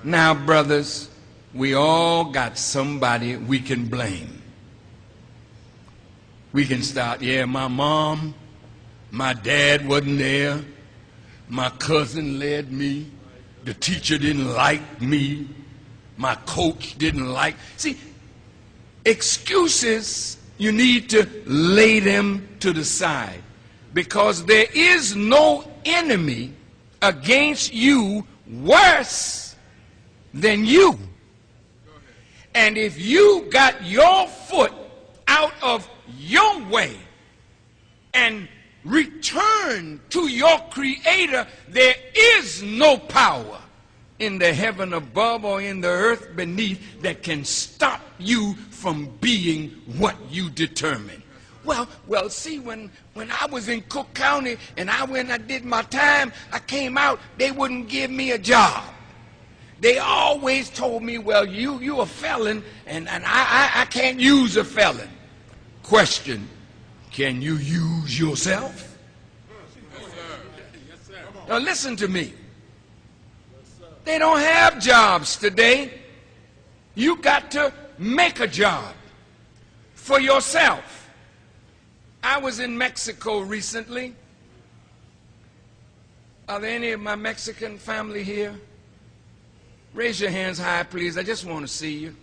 Now, brothers, we all got somebody we can blame. We can start, yeah, my mom, my dad wasn't there, my cousin led me, the teacher didn't like me, my coach didn't like. See, excuses, you need to lay them to the side, because there is no enemy against you worse than you. And if you got your foot out of your way and return to your Creator, there is no power in the heaven above or in the earth beneath that can stop you from being what you determine. Well, see, when I was in Cook County and I did my time, I came out, they wouldn't give me a job. They always told me, well, you a felon, and I can't use a felon. Question, can you use yourself? Yes, sir. Now listen to me. They don't have jobs today. You got to make a job for yourself. I was in Mexico recently. Are there any of my Mexican family here? Raise your hands high, please. I just want to see you.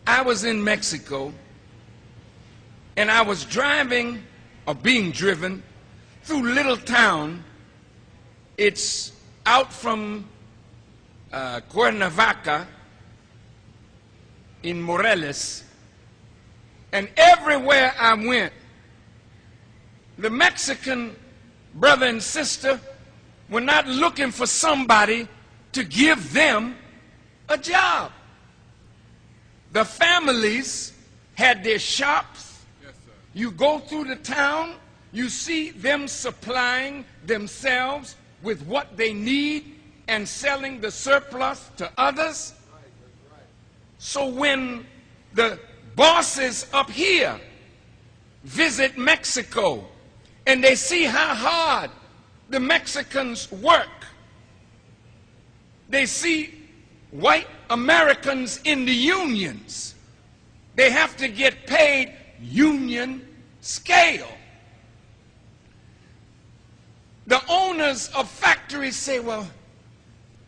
I was in Mexico, and I was driving, or being driven, through little town. It's out from Cuernavaca in Morelos, and everywhere I went, the Mexican brother and sister were not looking for somebody to give them a job. The families had their shops. Yes, sir. You go through the town, you see them supplying themselves with what they need and selling the surplus to others. Right. So when the bosses up here visit Mexico and they see how hard the Mexicans work, they see white Americans in the unions. They have to get paid union scale. The owners of factories say, well,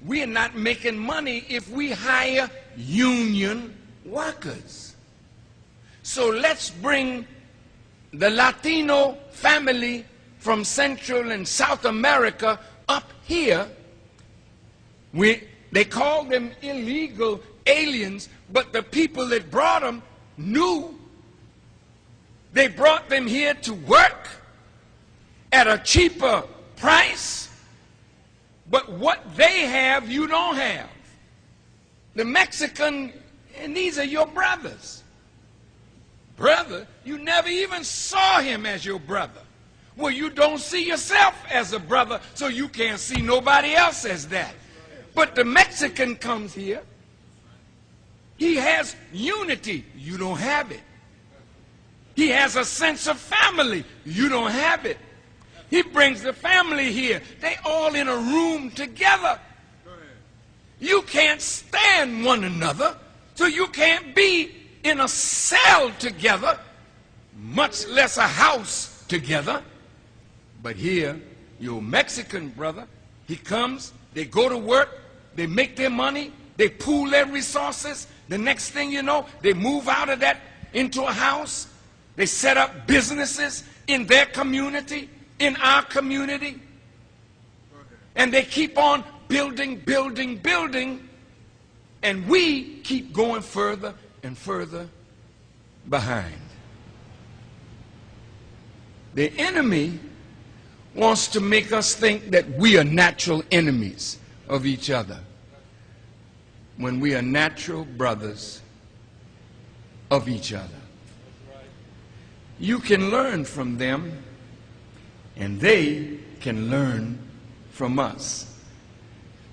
we're not making money if we hire union workers. So let's bring the Latino family from Central and South America up here. They call them illegal aliens, but the people that brought them knew. They brought them here to work at a cheaper price, but what they have, you don't have. The Mexican, and these are your brothers. Brother, you never even saw him as your brother. Well, you don't see yourself as a brother, so you can't see nobody else as that. But the Mexican comes here, he has unity, you don't have it. He has a sense of family, you don't have it. He brings the family here, they all in a room together. You can't stand one another, so you can't be in a cell together, much less a house together. But here, your Mexican brother, he comes, they go to work, they make their money, they pool their resources. The next thing you know, they move out of that into a house. They set up businesses in their community, in our community. And they keep on building, building, building. And we keep going further and further behind. The enemy wants to make us think that we are natural enemies of each other, when we are natural brothers of each other. You can learn from them, and they can learn from us.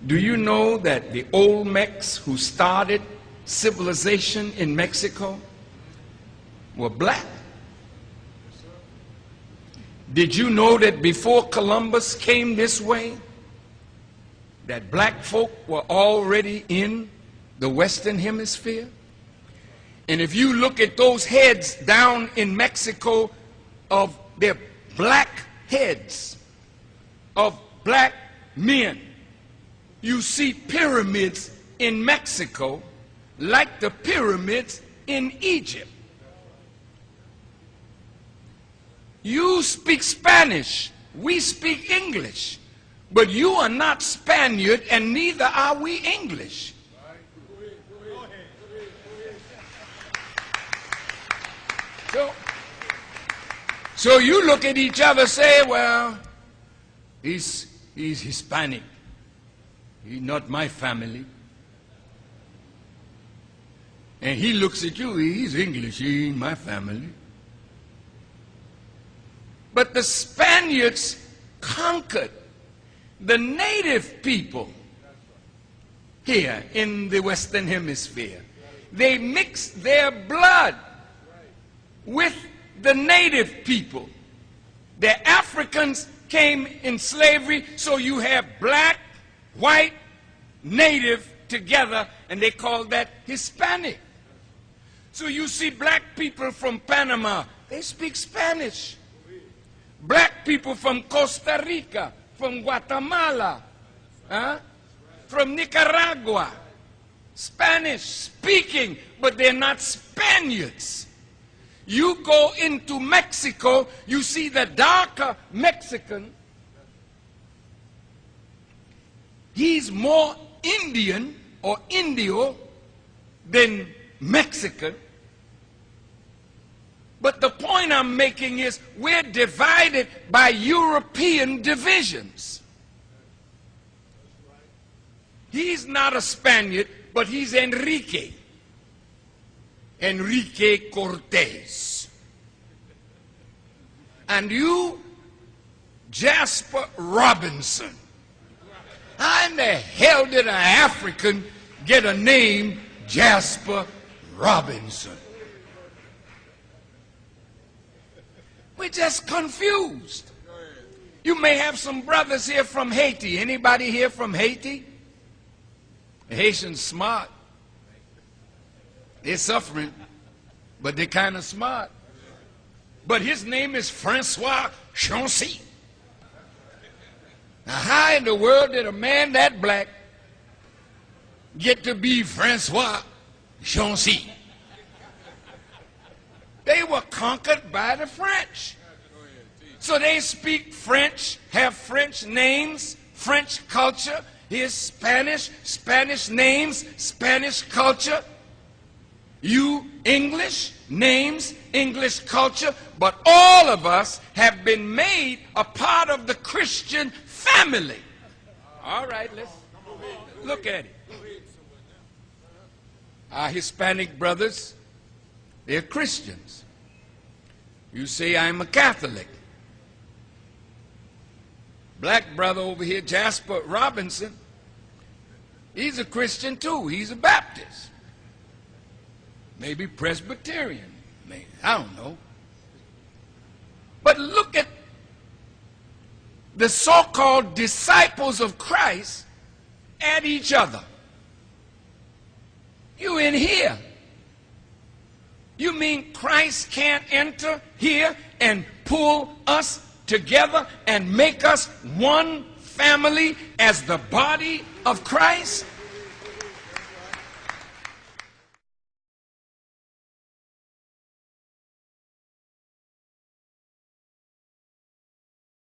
Do you know that the Olmecs who started civilization in Mexico were black? Did you know that before Columbus came this way, that black folk were already in the Western Hemisphere? And if you look at those heads down in Mexico of their black heads of black men, you see pyramids in Mexico like the pyramids in Egypt. You speak Spanish, we speak English, but you are not Spaniard and neither are we English. So you look at each other and say, well, he's Hispanic. He's not my family. And he looks at you, he's English, he ain't my family. But the Spaniards conquered the native people here in the Western Hemisphere. They mixed their blood with the native people. The Africans came in slavery, so you have black, white, native together, and they call that Hispanic. So you see black people from Panama, they speak Spanish. Black people from Costa Rica, from Guatemala, from Nicaragua, Spanish speaking, but they're not Spaniards. You go into Mexico, you see the darker Mexican. He's more Indian or Indio than Mexican. But the point I'm making is we're divided by European divisions. He's not a Spaniard, but he's Enrique Cortez. And you, Jasper Robinson. How in the hell did an African get a name Jasper Robinson? We're just confused. You may have some brothers here from Haiti. Anybody here from Haiti? The Haitians smart. They're suffering, but they're kind of smart. But his name is Francois Chancy. Now, how in the world did a man that black get to be Francois Chancy? They were conquered by the French. So they speak French, have French names, French culture. Here's Spanish, Spanish names, Spanish culture. You, English names, English culture. But all of us have been made a part of the Christian family. All right, let's look at it. Our Hispanic brothers, they're Christians. You say, I'm a Catholic. Black brother over here, Jasper Robinson, he's a Christian too. He's a Baptist. Maybe Presbyterian. Maybe, I don't know. But look at the so-called disciples of Christ at each other. You in here. You mean Christ can't enter here and pull us together and make us one family as the body of Christ?